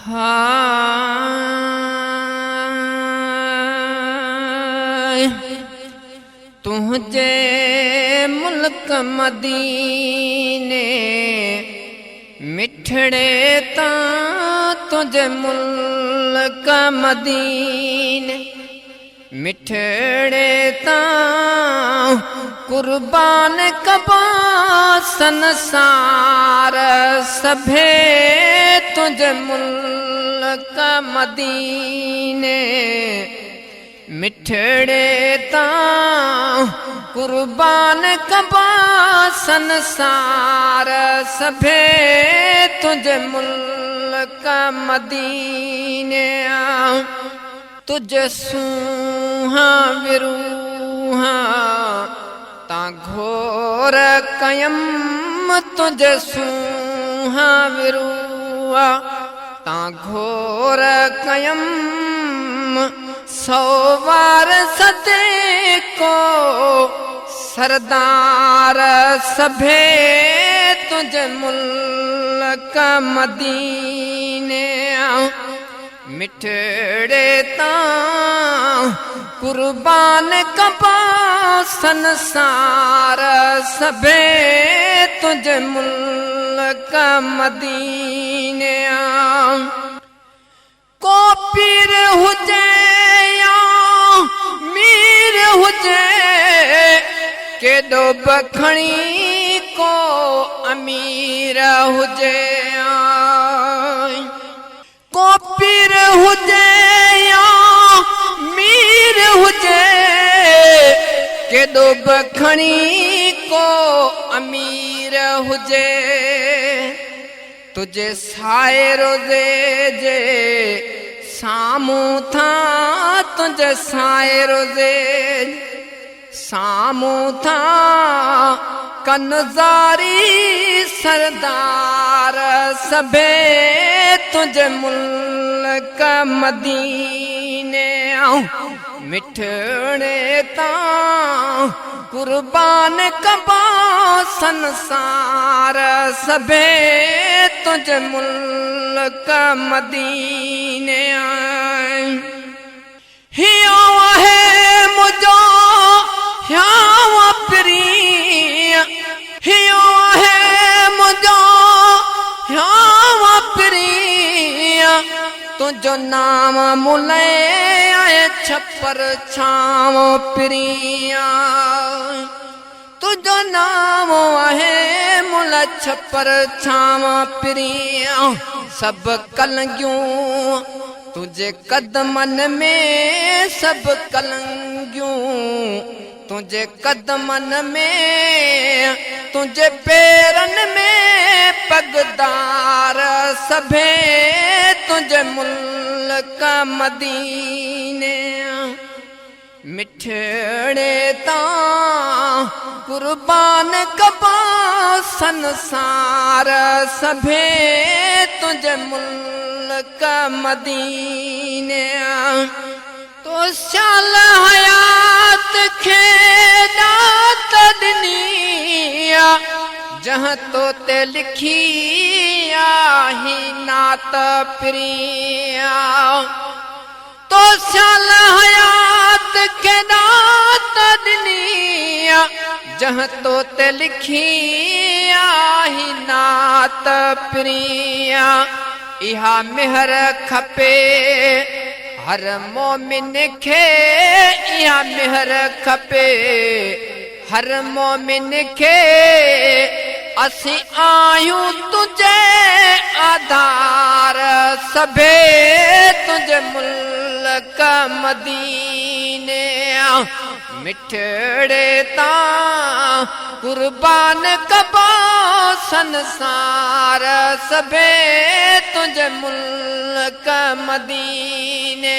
हाय तुझे मुल्क मदीने मिठड़े ता तुझे मुल्क मदीने मिठड़े ता कुर्बान कबा संसार सभे तुझे मुल्क मदीने मिठड़े ता कुर्बान कबा संसार सभे तुझे मुल्क मदीने तुझे सूहा विरूहा ता घोर कयम तुझे सूहा विरूहा ता घोर कयम सौवार सदे को सरदार सभे तुझे मुल्क मदीने मिठड़े ता कुर्बान कबा संसार सभे तुझे मुल्क मदीने को पीर हुजे या मीर हुजे केॾो बखणी को अमीर हुजे को पीर हुजे या मीर हुजे केॾो बखणी को अमीर हुजे तुझे साए रोज़े जे सामूं था तुझे साए रोज़े सामूं था कनज़ारी सरदार सभे तुझे मुल्क मदीने मिठड़े ता कुर्बान कबा संसार सभे तुझे मुल्क मदीने हियो है मुझो ह्याव प्रिय हियो है मुझो ह्याव प्रिय तुझो नाम मुले आए छप्पर छाव प्रिया तुझो नाम आहे मुल छप्पर छाव प्रिया सब कलंगियूं तुझे कदमन में सब कलंगियूं तुझे कदमन में तुझे पेरन में पगदार सभे तुझे मुल्क मदीने मिठड़े ता कुर्बान कबा संसार सभे तुझे मुल्क मदीने तो शाल हयात खे दात ॾिनी जहाँ तो ते लिखी आही नात प्रिया तो शाल हयात खे दात ॾिनी जहाँ तो ते लिखी आही नात प्रिया इहा मेहर खपे हर मोमिन खे इहा मेहर खपे हर मोमिन खे असीं आयूं तुझे आधार सभे तुझे मुल्क मदीने मिठड़े ता कुर्बान कबा संसार सभे तुझे मुल्क मदीने